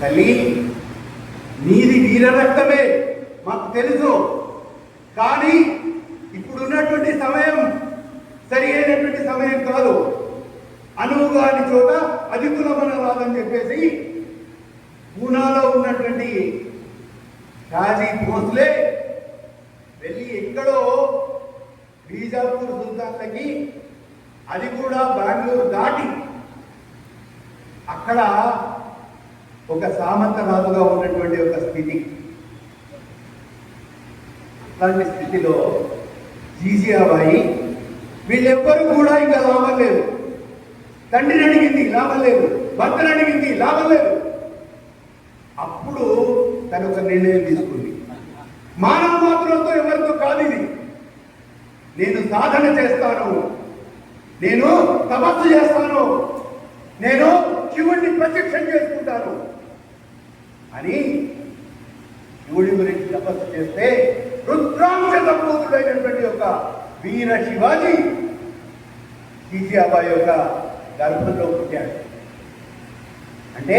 తల్లి, నీది వీర రక్తమే మాకు తెలుసు. కానీ ఇప్పుడున్నటువంటి సమయం సరి అయినటువంటి సమయం కాదు. అనువుగాని చోట అధికులమన రాదని చెప్పేసి పూనాలో ఉన్నటువంటి షాజీ భోస్లే వెళ్ళి ఎక్కడో బీజాపూర్ సుల్తాన్లకి, అది కూడా బెంగళూరు దాటి అక్కడ ఒక సామంత రాజుగా ఉన్నటువంటి ఒక స్థితి. అట్లాంటి స్థితిలో జీజియాబాయి వీళ్ళెవ్వరూ కూడా ఇంకా లాభం లేదు. తండ్రిని అడిగింది లాభం లేదు, భర్తను అడిగింది లాభం లేదు. అప్పుడు తను ఒక నిర్ణయం తీసుకుంది. మానవ మాత్రంతో ఎవరితో కాదు ఇది, నేను సాధన చేస్తాను, నేను తపస్సు చేస్తాను, నేను శివుడిని ప్రత్యక్షం చేసుకుంటాను అని శివుడి గురించి తపస్సు చేస్తే రుద్రాంశ సంపూర్ణుడైనటువంటి ఒక వీర శివాజీ జీజియాబాయి యొక్క గర్భంలో పుట్టాడు. అంటే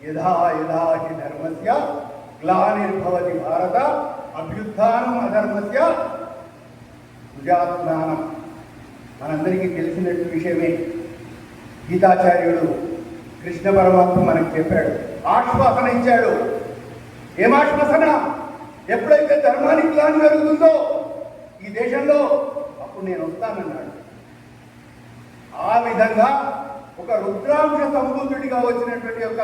యథా యథా హి ధర్మస్య గ్లానిర్భవతి భారత అభ్యుత్థానం అధర్మస్య సుజాత్మానం. మనందరికీ తెలిసినట్టు విషయమే. గీతాచార్యుడు కృష్ణ పరమాత్మ మనకు చెప్పాడు, ఆశ్వాసన ఇచ్చాడు. ఏం ఆశ్వాసన? ఎప్పుడైతే ధర్మానికి గ్లాని జరుగుతుందో ఈ దేశంలో అప్పుడు నేను వస్తానన్నాడు. ఆ విధంగా ఒక రుద్రాంశ సంబూతుడిగా వచ్చినటువంటి ఒక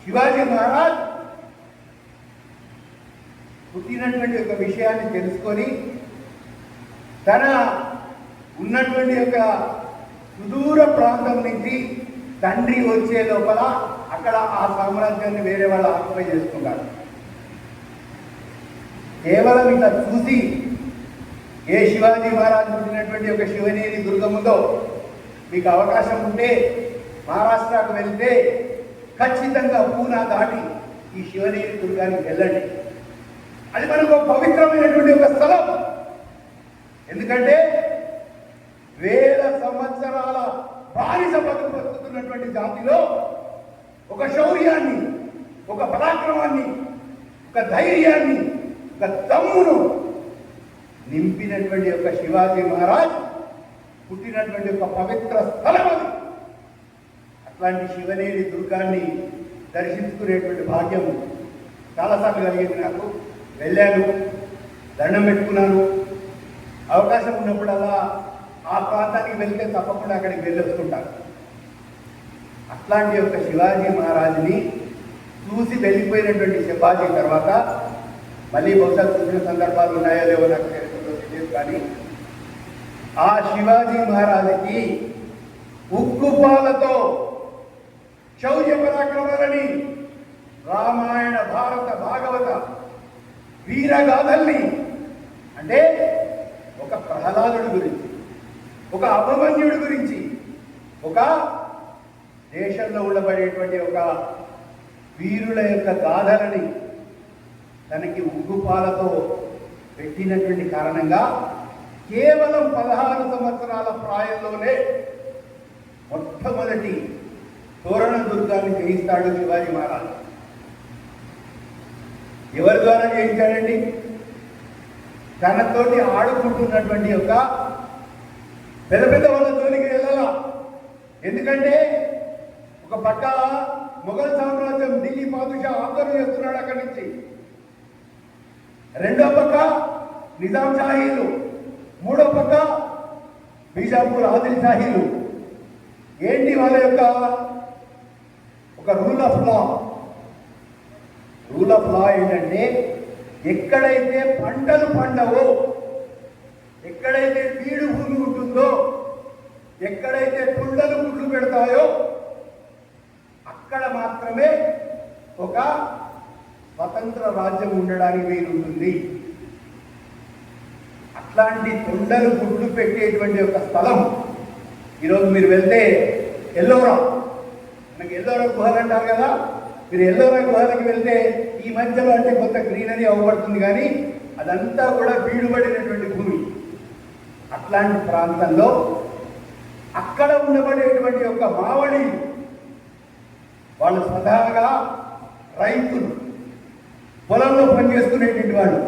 శివాజీ మహారాజ్ పుట్టినటువంటి ఒక విషయాన్ని తెలుసుకొని తన ఉన్నటువంటి ఒక సుదూర ప్రాంతం నుంచి తండ్రి వచ్చే లోపల అక్కడ ఆ సామ్రాజ్యాన్ని వేరే వాళ్ళు ఆక్యుపై చేసుకున్నారు. కేవలం ఇలా చూసి ఏ శివాజీ మహారాజ్ పుట్టినటువంటి ఒక శివనేరి దుర్గం ఉందో మీకు అవకాశం ఉంటే మహారాష్ట్రకు వెళ్తే ఖచ్చితంగా పూనా దాటి ఈ శివనేరి దుర్గానికి వెళ్ళండి. అది మనకు పవిత్రమైనటువంటి ఒక స్థలం. ఎందుకంటే వేల సంవత్సరాల బానిస బతుకుతున్నటువంటి జాతిలో ఒక శౌర్యాన్ని, ఒక పరాక్రమాన్ని, ఒక ధైర్యాన్ని, ఒక దమ్మును నింపినటువంటి ఒక శివాజీ మహారాజ్ పుట్టినటువంటి ఒక పవిత్ర స్థలం అది. అట్లాంటి శివనేరి దుర్గాన్ని దర్శించుకునేటువంటి భాగ్యం చాలాసార్లు కలిగింది నాకు. వెళ్ళాను, దండం పెట్టుకున్నాను. అవకాశం ఉన్నప్పుడల్లా ఆ ప్రాంతానికి వెళ్తే తప్పకుండా అక్కడికి వెళ్ళి వస్తుంటాను. అట్లాంటి ఒక శివాజీ మహారాజుని చూసి వెళ్ళిపోయినటువంటి శివాజీ తర్వాత మళ్ళీ బహుశా చూసిన సందర్భాలు ఉన్నాయో లేవో నాకు తెలియదు. కానీ ఆ శివాజీ మహారాజుకి ఉక్కుపాలతో శౌర్య పరాక్రమాలని, రామాయణ భారత భాగవత వీరగాథల్ని, అంటే ఒక ప్రహ్లాదుడి గురించి, ఒక అభిమన్యుడి గురించి, ఒక దేశంలో ఉండబడేటువంటి ఒక వీరుల యొక్క గాథలని తనకి ఉగ్గుపాలతో పెట్టినటువంటి కారణంగా కేవలం 16 సంవత్సరాల ప్రాయంలోనే మొట్టమొదటి తోరణ దుర్గాన్ని జయిస్తాడు శివాజీ మహారాజ్. ఎవరి ద్వారా జయించాడండి? తనతోటి ఆడుకుంటున్నటువంటి ఒక పెద్ద పెద్ద వాళ్ళతోనికి వెళ్ళాలా. ఎందుకంటే ఒక పక్క మొఘల్ సామ్రాజ్యం ఢిల్లీ పాదుషా ఆందోళన చేస్తున్నాడు అక్కడి నుంచి, రెండో పక్క నిజాం షాహీలు, మూడో పక్క బీజాపూర్ ఆదిల్ షాహీలు. ఏంటి వాళ్ళ యొక్క ఒక rule of law? Rule of law ఏంటంటే ఎక్కడైతే పంటలు పండవో, ఎక్కడైతే బీడు భూమి ఉంటుందో, ఎక్కడైతే తుండలు గుడ్లు పెడతాయో అక్కడ మాత్రమే ఒక స్వతంత్ర రాజ్యం ఉండడానికి వీలుంటుంది. అట్లాంటి తుండలు గుడ్లు పెట్టేటువంటి ఒక స్థలం ఈరోజు మీరు వెళ్తే ఎల్లోరా, మనకి ఎల్లోరా గుహలు అంటారు కదా, మీరు ఎల్లోరా గుహలకి వెళ్తే ఈ మధ్యలో అంటే కొంత గ్రీనరీ అవ్వబడుతుంది, కానీ అదంతా కూడా బీడుబడినటువంటి భూమి. అట్లాంటి ప్రాంతంలో అక్కడ ఉండబడేటువంటి ఒక మావడి వాళ్ళు స్వతహాగా రైతులు, పొలంలో పనిచేసుకునేటువంటి వాళ్ళు.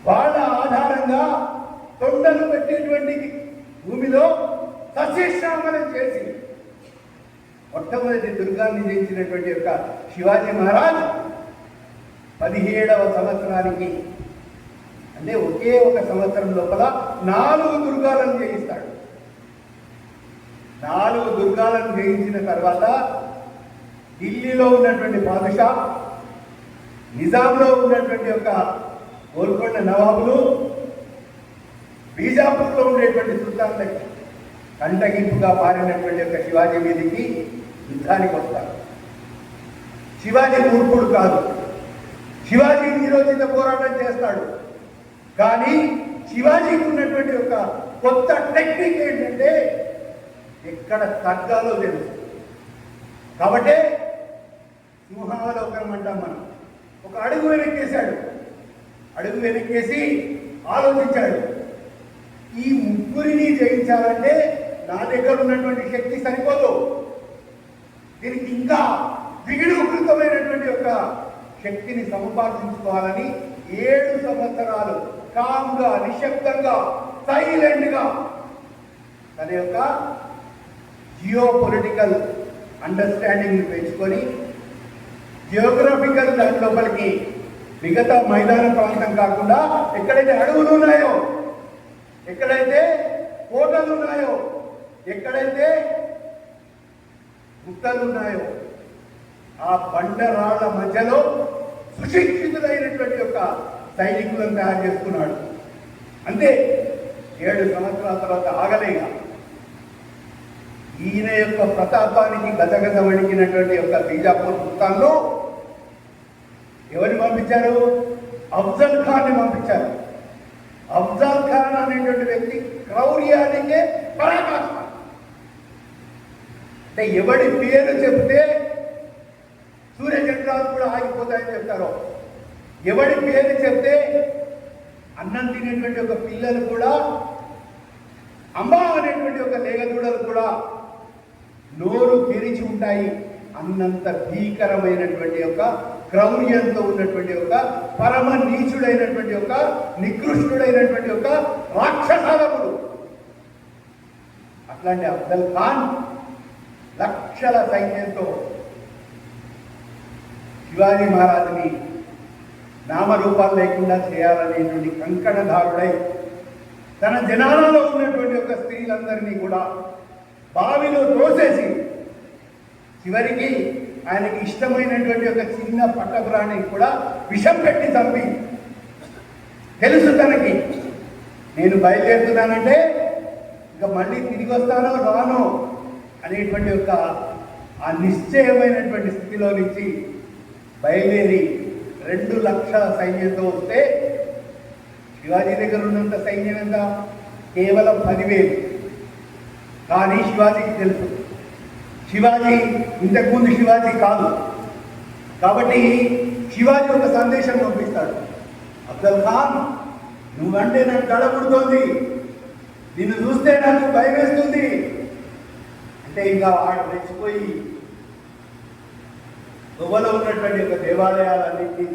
వాళ్ళ ఆధారంగా తొండలు పెట్టేటువంటి భూమిలో సస్యశ్యామలం చేసి మొట్టమొదటి దుర్గాన్ని జయించినటువంటి యొక్క శివాజీ మహారాజ్ 17వ సంవత్సరానికి, అంటే ఒకే ఒక సంవత్సరం లోపల 4 దుర్గాలను జయిస్తాడు. 4 దుర్గాలను జయించిన తర్వాత ఢిల్లీలో ఉన్నటువంటి బాదుషా, నిజాంలో ఉన్నటువంటి యొక్క గోల్కొండ నవాబులు, బీజాపూర్లో ఉండేటువంటి సుల్తాన్లకి కంటగింపుగా మారినటువంటి యొక్క శివాజీ మీదికి యుద్ధానికి వస్తారు. శివాజీ మూర్ఖుడు కాదు, శివాజీ నిరోధిత పోరాటం చేస్తాడు. కానీ శివాజీకి ఉన్నటువంటి ఒక కొత్త టెక్నిక్ ఏంటంటే ఎక్కడ తగ్గాలో తెలుసు. కాబట్టి సింహావలోకనం అంటాం మనం. ఒక అడుగు వెనక్కేశాడు, అడుగు వెనక్కేసి ఆలోచించాడు, ఈ ముగ్గురిని జయించాలంటే నా దగ్గర ఉన్నటువంటి శక్తి సరిపోదు, దీనికి ఇంకా విగిడీకృతమైనటువంటి యొక్క శక్తిని సముపార్జించుకోవాలని 7 సంవత్సరాలు కామ్గా, నిశ్శబ్దంగా, సైలెంట్గా తన యొక్క జియో పొలిటికల్ అండర్స్టాండింగ్ని పెంచుకొని జియోగ్రఫికల్ దాని లోపలికి మిగతా మైదాన ప్రాంతం కాకుండా ఎక్కడైతే అడవులు ఉన్నాయో, ఎక్కడైతే కోటలు ఉన్నాయో, ఎక్కడైతే గుట్టలు ఉన్నాయో ఆ బండరాళ్ల మధ్యలో సుశిక్షితులైనటువంటి యొక్క సైనికులను తయారు చేసుకున్నాడు. అంతే, 7 సంవత్సరాల తర్వాత ఆగలేక ఈయన యొక్క ప్రతాపానికి గజగజ వణికినటువంటి యొక్క బీజాపూర్ సుల్తాన్లో ఎవరిని పంపించారు? అఫ్జల్ ఖాన్ని పంపించారు. అఫ్జల్ ఖాన్ అనేటువంటి వ్యక్తి క్రౌర్యానికే పరాకాష్ట. అంటే ఎవడి పేరు చెప్తే సూర్యచంద్రాలు కూడా ఆగిపోతాయని చెప్తారు, ఎవడి పేరు చెప్తే అన్నం తినేటువంటి ఒక పిల్లలు కూడా, అమ్మ అనేటువంటి ఒక లేగదూడలు కూడా నోరు తెరిచి ఉంటాయి అన్నంత భీకరమైనటువంటి యొక్క క్రౌర్యంతో ఉన్నటువంటి ఒక పరమ నీచుడైనటువంటి ఒక నికృష్టుడైనటువంటి ఒక రాక్షసాలకుడు. అట్లాంటి అఫ్జల్ ఖాన్ లక్షల సైన్యంతో శివాజీ మహారాజుని నామరూపాలు లేకుండా చేయాలనేటువంటి కంకణధారుడై తన జనాలలో ఉన్నటువంటి ఒక స్త్రీలందరినీ కూడా బావిలో తోసేసి చివరికి ఆయనకి ఇష్టమైనటువంటి ఒక చిన్న పట్టపురాణిని కూడా విషం పెట్టి చంపి, తెలుసు తనకి నేను బయలుదేరుతున్నానంటే ఇంకా మళ్ళీ తిరిగి వస్తానో రానో అనేటువంటి ఒక ఆ నిశ్చయమైనటువంటి స్థితిలో నుంచి బయలుదేరి 2 లక్షల సైన్యంతో వస్తే శివాజీ దగ్గర ఉన్నంత సైన్యం ఎంత? కేవలం 10,000. కానీ శివాజీకి తెలుసు శివాజీ ఇంతకుముందు శివాజీ కాదు. కాబట్టి శివాజీ ఒక సందేశం పంపిస్తాడు, అఫ్జల్ ఖాన్ నువ్వంటే నాకు దడ పుడుతోంది, నిన్ను చూస్తే నాకు భయం వేస్తుంది అంటే ఇంకా వాడు రెచ్చిపోయి గొవ్వలో ఉన్నటువంటి ఒక దేవాలయాలన్నింటినీ